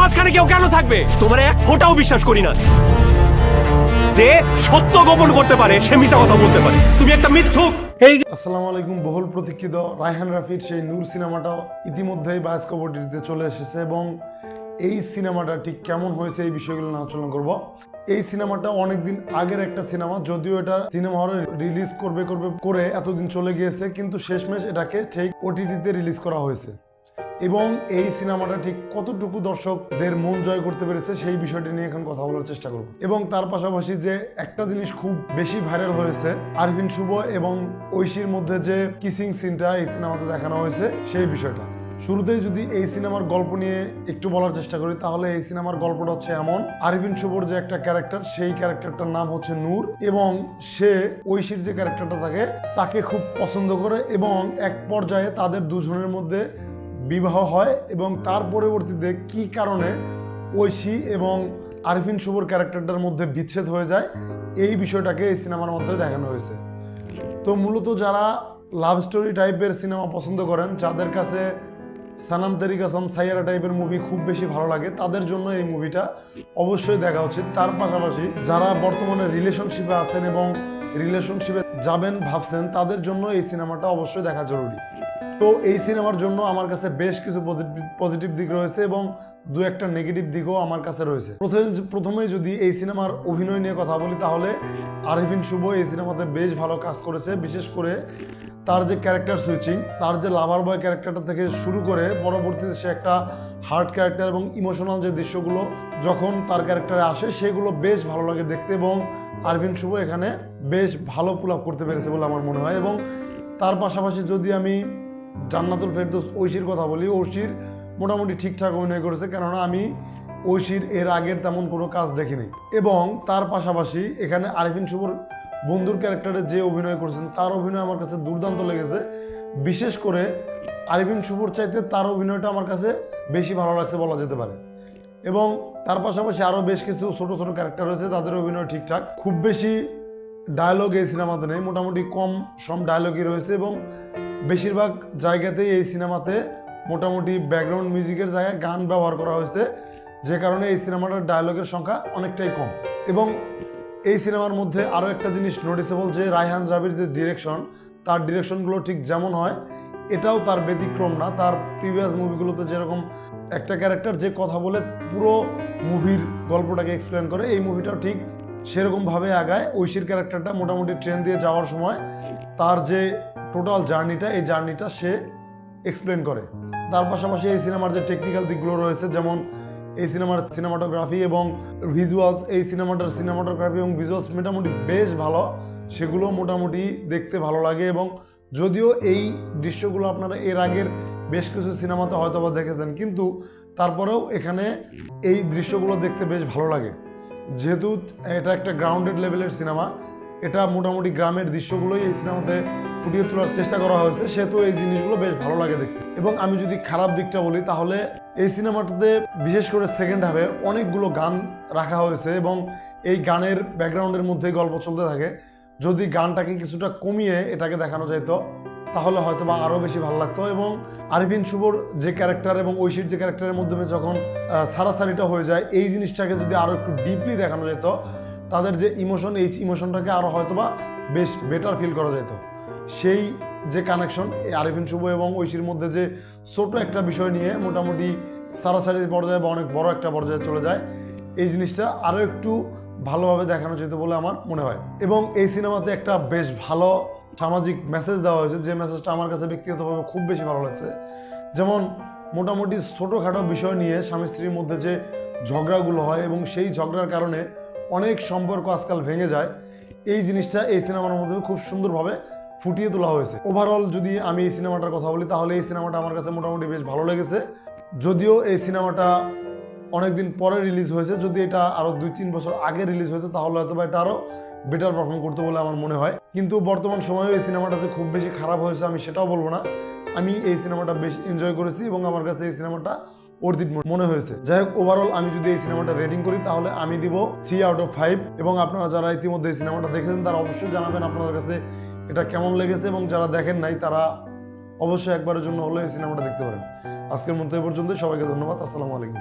মাঝখানে কেউ কেন থাকবে? তোমার এক ফোঁটাও বিশ্বাস করি না। যে সত্য গোপন করতে পারে সে মিছা কথা বলতে পারে। তুমি একটা মিথ্যুক। আসসালামু আলাইকুম। বহুল প্রতীক্ষিত রায়হান রাফির সেই নূর সিনেমাটা ইতিমধ্যেই বায়োস্কোপ ওটিটিতে চলে এসেছে এবং এই সিনেমাটা ঠিক কেমন হয়েছে এই বিষয়গুলো নিয়ে আলোচনা করব। এই সিনেমাটা অনেকদিন আগের একটা সিনেমা, যদিও এটা সিনেমা হলে রিলিজ করে এতদিন চলে গিয়েছে, কিন্তু শেষমেশ এটাকে ঠিক ওটিটিতে রিলিজ করা হয়েছে এবং এই সিনেমাটা ঠিক কতটুকু দর্শকদের মন জয় করতে পেরেছে সেই বিষয়টি নিয়ে এখন কথা বলার চেষ্টা করব। এবং তার পাশাপাশি যে একটা জিনিস খুব বেশি ভাইরাল হয়েছে, আরভিন শুভ এবং ঐশীর মধ্যে যে কিসিং সিনটা এই সিনেমাতে দেখানো হয়েছে সেই বিষয়টা। শুরুতেই যদি এই সিনেমার গল্প নিয়ে একটু বলার চেষ্টা করি, তাহলে এই সিনেমার গল্পটা হচ্ছে এমন: আরভিন শুভর যে একটা ক্যারেক্টার, সেই ক্যারেক্টারটার নাম হচ্ছে নূর এবং সে ঐশীর যে ক্যারেক্টারটা থাকে তাকে খুব পছন্দ করে এবং এক পর্যায়ে তাদের দুজনের মধ্যে বিবাহ হয় এবং তার পরবর্তীতে কি কারণে ঐশী এবং আরভিন শুভর ক্যারেক্টারটার মধ্যে বিচ্ছেদ হয়ে যায়, এই বিষয়টাকে এই সিনেমার মধ্যে দেখানো হয়েছে। তো মূলত যারা লাভ স্টোরি টাইপের সিনেমা পছন্দ করেন, যাদের কাছে সানাম তেরি কসম, সাইয়ারা টাইপের মুভি খুব বেশি ভালো লাগে, তাদের জন্য এই মুভিটা অবশ্যই দেখা উচিত। তার পাশাপাশি যারা বর্তমানে রিলেশনশিপে আছেন এবং রিলেশনশিপে যাবেন ভাবছেন, তাদের জন্য এই সিনেমাটা অবশ্যই দেখা জরুরি। তো এই সিনেমার জন্য আমার কাছে বেশ কিছু পজিটিভ দিক রয়েছে এবং দু একটা নেগেটিভ দিকও আমার কাছে রয়েছে। প্রথমে যদি এই সিনেমার অভিনয় নিয়ে কথা বলি, তাহলে আরভিন শুভ এই সিনেমাতে বেশ ভালো কাজ করেছে। বিশেষ করে তার যে ক্যারেক্টার সুইচিং, তার যে লাভার বয় ক্যারেক্টারটা থেকে শুরু করে পরবর্তীতে সে একটা হার্ড ক্যারেক্টার এবং ইমোশনাল যে দৃশ্যগুলো যখন তার ক্যারেক্টারে আসে, সেগুলো বেশ ভালো লাগে দেখতে এবং আরভিন শুভ এখানে বেশ ভালো পুল আপ করতে পেরেছে বলে আমার মনে হয়। এবং তার পাশাপাশি যদি আমি জান্নাতুল ফেরদৌস ঐশীর কথা বলি, ঐশীর মোটামুটি ঠিকঠাক অভিনয় করেছে, কেননা আমি ঐশীর এর আগের তেমন কোনো কাজ দেখিনি। এবং তার পাশাপাশি এখানে আরভিন শুভর বন্ধুর ক্যারেক্টারে যে অভিনয় করেছেন, তার অভিনয় আমার কাছে দুর্দান্ত লেগেছে। বিশেষ করে আরভিন শুভর চাইতে তার অভিনয়টা আমার কাছে বেশি ভালো লাগছে বলা যেতে পারে। এবং তার পাশাপাশি আরও বেশ কিছু ছোট ছোট ক্যারেক্টার রয়েছে, তাদের অভিনয় ঠিকঠাক। খুব বেশি ডায়লগ এই সিনেমাতে নেই, মোটামুটি কম সম ডায়লগই রয়েছে এবং বেশিরভাগ জায়গাতেই এই সিনেমাতে মোটামুটি ব্যাকগ্রাউন্ড মিউজিকের জায়গায় গান ব্যবহার করা হয়েছে, যে কারণে এই সিনেমাটার ডায়লগের সংখ্যা অনেকটাই কম। এবং এই সিনেমার মধ্যে আরও একটা জিনিস নোটিসেবল, যে রায়হান রাফির যে ডিরেকশন, তার ডিরেকশনগুলো ঠিক যেমন হয় এটাও তার ব্যতিক্রম না। তার প্রিভিয়াস মুভিগুলোতে যেরকম একটা ক্যারেক্টার যে কথা বলে পুরো মুভির গল্পটাকে এক্সপ্লেন করে, এই মুভিটাও ঠিক সেরকমভাবে আগায়। ঐশীর ক্যারেক্টারটা মোটামুটি ট্রেন দিয়ে যাওয়ার সময় তার যে টোটাল জার্নিটা, এই জার্নিটা সে এক্সপ্লেন করে। তার পাশাপাশি এই সিনেমার যে টেকনিক্যাল দিকগুলো রয়েছে, যেমন এই সিনেমার সিনেমাটোগ্রাফি এবং ভিজুয়ালস, এই সিনেমাটোগ্রাফি এবং ভিজুয়ালস মোটামুটি বেশ ভালো, সেগুলো মোটামুটি দেখতে ভালো লাগে। এবং যদিও এই দৃশ্যগুলো আপনারা এর আগের বেশ কিছু সিনেমাতে হয়তো বা দেখেছেন, কিন্তু তারপরেও এখানে এই দৃশ্যগুলো দেখতে বেশ ভালো লাগে। যেহেতু এটা একটা গ্রাউন্ডেড লেভেলের সিনেমা, এটা মোটামুটি গ্রামের দৃশ্যগুলোই এই সিনেমাতে ফুটিয়ে তোলার চেষ্টা করা হয়েছে, সেহেতু এই জিনিসগুলো বেশ ভালো লাগে দেখতে। এবং আমি যদি খারাপ দিকটা বলি, তাহলে এই সিনেমাটাতে বিশেষ করে সেকেন্ড হাফে অনেকগুলো গান রাখা হয়েছে এবং এই গানের ব্যাকগ্রাউন্ডের মধ্যেই গল্প চলতে থাকে। যদি গানটাকে কিছুটা কমিয়ে এটাকে দেখানো যাইতো, তাহলে হয়তো বা আরও বেশি ভালো লাগতো। এবং আরভিন শুভর যে ক্যারেক্টার এবং ঐশীর যে ক্যারেক্টারের মাধ্যমে যখন সারাসারিটা হয়ে যায়, এই জিনিসটাকে যদি আরও একটু ডিপলি দেখানো যেত, তাদের যে ইমোশন, এই ইমোশনটাকে আরও হয়তো বা বেশ বেটার ফিল করা যেত। সেই যে কানেকশন আরভিন শুভ এবং ঐশীর মধ্যে যে ছোট একটা বিষয় নিয়ে মোটামুটি সারাসারি পর্যায়ে বা অনেক বড় একটা পর্যায়ে চলে যায়, এই জিনিসটা আরও একটু ভালোভাবে দেখানো যেত বলে আমার মনে হয়। এবং এই সিনেমাতে একটা বেশ ভালো সামাজিক মেসেজ দেওয়া হয়েছে, যে মেসেজটা আমার কাছে ব্যক্তিগতভাবে খুব বেশি ভালো লাগছে। যেমন মোটামুটি ছোটোখাটো বিষয় নিয়ে স্বামী স্ত্রীর মধ্যে যে ঝগড়াগুলো হয় এবং সেই ঝগড়ার কারণে অনেক সম্পর্ক আজকাল ভেঙে যায়, এই জিনিসটা এই সিনেমার মধ্যে খুব সুন্দরভাবে ফুটিয়ে তোলা হয়েছে। ওভারঅল যদি আমি এই সিনেমাটার কথা বলি, তাহলে এই সিনেমাটা আমার কাছে মোটামুটি বেশ ভালো লেগেছে। যদিও এই সিনেমাটা অনেকদিন পরে রিলিজ হয়েছে, যদি এটা আরও 2-3 বছর আগে রিলিজ হতো তাহলে হয়তো বা এটা আরও বেটার পারফর্ম করতে বলে আমার মনে হয়। কিন্তু বর্তমান সময়ে এই সিনেমাটা যে খুব বেশি খারাপ হয়েছে আমি সেটাও বলবো না। আমি এই সিনেমাটা বেশ এনজয় করেছি এবং আমার কাছে এই সিনেমাটা অর্ধিত মনে হয়েছে। যাই হোক, ওভারঅল আমি যদি এই সিনেমাটা রেটিং করি, তাহলে আমি দিব 3/5। এবং আপনারা যারা ইতিমধ্যে এই সিনেমাটা দেখেছেন তারা অবশ্যই জানাবেন আপনাদের কাছে এটা কেমন লেগেছে, এবং যারা দেখেন নাই তারা অবশ্যই একবারের জন্য হলে এই সিনেমাটা দেখতে পারেন। আজকের মতো এই পর্যন্ত, সবাইকে ধন্যবাদ। আসসালামু আলাইকুম।